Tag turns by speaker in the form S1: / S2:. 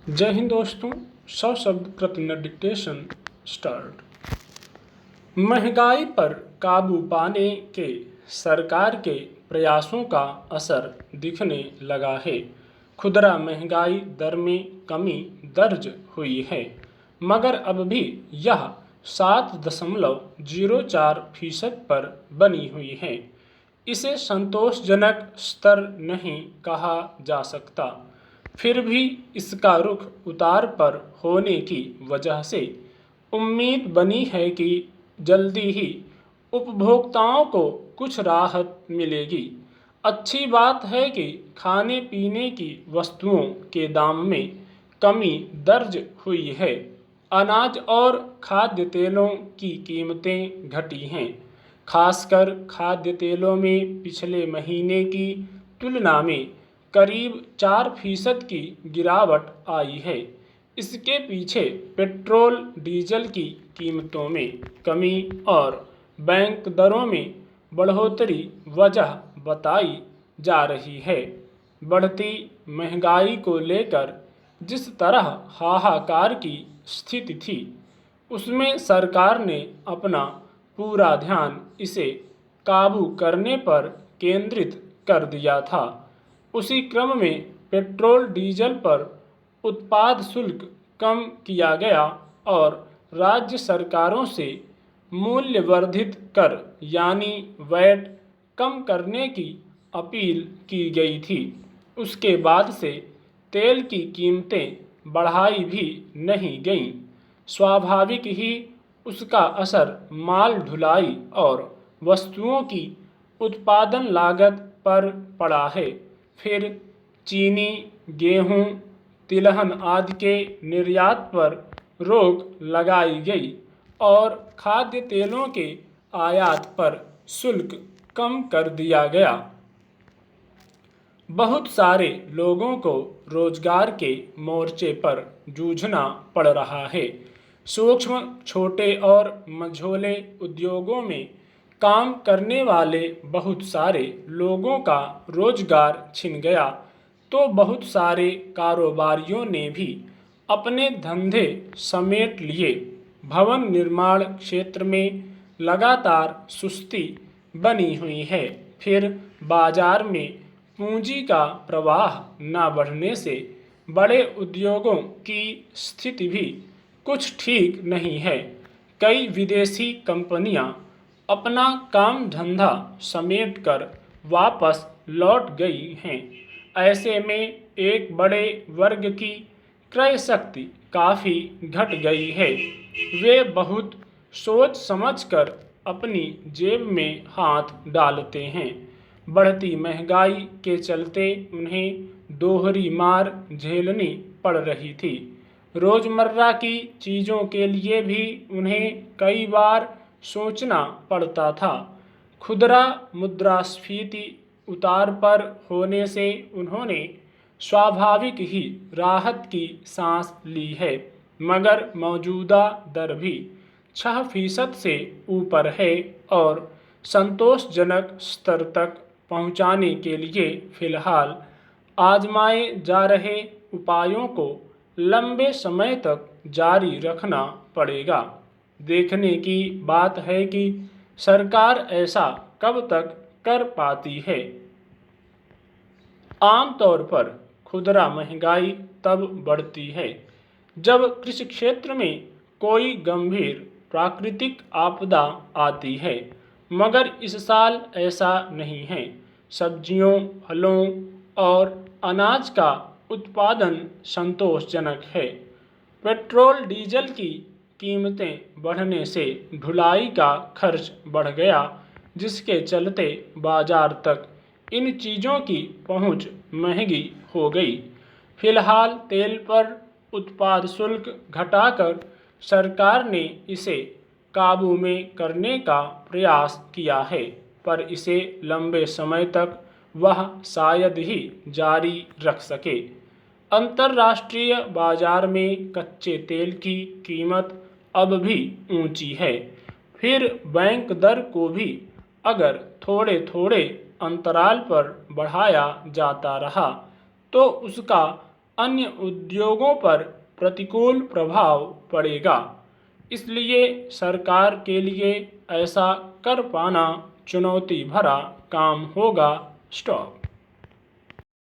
S1: जय हिंद दोस्तों। 100 शब्द प्रतिदिन डिक्टेशन स्टार्ट। महंगाई पर काबू पाने के सरकार के प्रयासों का असर दिखने लगा है। खुदरा महंगाई दर में कमी दर्ज हुई है, मगर अब भी यह 7.04% पर बनी हुई है। इसे संतोषजनक स्तर नहीं कहा जा सकता। फिर भी इसका रुख उतार पर होने की वजह से उम्मीद बनी है कि जल्दी ही उपभोक्ताओं को कुछ राहत मिलेगी। अच्छी बात है कि खाने पीने की वस्तुओं के दाम में कमी दर्ज हुई है। अनाज और खाद्य तेलों की कीमतें घटी हैं। खासकर खाद्य तेलों में पिछले महीने की तुलना में करीब 4% की गिरावट आई है। इसके पीछे पेट्रोल डीजल की कीमतों में कमी और बैंक दरों में बढ़ोतरी वजह बताई जा रही है। बढ़ती महंगाई को लेकर जिस तरह हाहाकार की स्थिति थी, उसमें सरकार ने अपना पूरा ध्यान इसे काबू करने पर केंद्रित कर दिया था। उसी क्रम में पेट्रोल डीजल पर उत्पाद शुल्क कम किया गया और राज्य सरकारों से मूल्य वर्धित कर यानी वैट कम करने की अपील की गई थी। उसके बाद से तेल की कीमतें बढ़ाई भी नहीं गईं। स्वाभाविक ही उसका असर माल ढुलाई और वस्तुओं की उत्पादन लागत पर पड़ा है। फिर चीनी, गेहूं, तिलहन आदि के निर्यात पर रोक लगाई गई और खाद्य तेलों के आयात पर शुल्क कम कर दिया गया। बहुत सारे लोगों को रोजगार के मोर्चे पर जूझना पड़ रहा है। सूक्ष्म, छोटे और मझोले उद्योगों में काम करने वाले बहुत सारे लोगों का रोजगार छिन गया, तो बहुत सारे कारोबारियों ने भी अपने धंधे समेट लिए। भवन निर्माण क्षेत्र में लगातार सुस्ती बनी हुई है। फिर बाजार में पूंजी का प्रवाह न बढ़ने से बड़े उद्योगों की स्थिति भी कुछ ठीक नहीं है। कई विदेशी कंपनियां अपना काम धंधा समेट कर वापस लौट गई हैं। ऐसे में एक बड़े वर्ग की क्रय शक्ति काफ़ी घट गई है। वे बहुत सोच समझकर अपनी जेब में हाथ डालते हैं। बढ़ती महंगाई के चलते उन्हें दोहरी मार झेलनी पड़ रही थी। रोजमर्रा की चीज़ों के लिए भी उन्हें कई बार सोचना पड़ता था। खुदरा मुद्रास्फीति उतार पर होने से उन्होंने स्वाभाविक ही राहत की सांस ली है, मगर मौजूदा दर भी 6% से ऊपर है और संतोषजनक स्तर तक पहुंचाने के लिए फिलहाल आजमाए जा रहे उपायों को लंबे समय तक जारी रखना पड़ेगा। देखने की बात है कि सरकार ऐसा कब तक कर पाती है। आमतौर पर खुदरा महंगाई तब बढ़ती है जब कृषि क्षेत्र में कोई गंभीर प्राकृतिक आपदा आती है, मगर इस साल ऐसा नहीं है। सब्जियों, फलों और अनाज का उत्पादन संतोषजनक है। पेट्रोल डीजल की कीमतें बढ़ने से ढुलाई का खर्च बढ़ गया, जिसके चलते बाजार तक इन चीज़ों की पहुंच महंगी हो गई। फिलहाल तेल पर उत्पाद शुल्क घटाकर सरकार ने इसे काबू में करने का प्रयास किया है, पर इसे लंबे समय तक वह शायद ही जारी रख सके। अंतर्राष्ट्रीय बाजार में कच्चे तेल की कीमत अब भी ऊंची है। फिर बैंक दर को भी अगर थोड़े थोड़े अंतराल पर बढ़ाया जाता रहा, तो उसका अन्य उद्योगों पर प्रतिकूल प्रभाव पड़ेगा। इसलिए सरकार के लिए ऐसा कर पाना चुनौती भरा काम होगा। स्टॉप।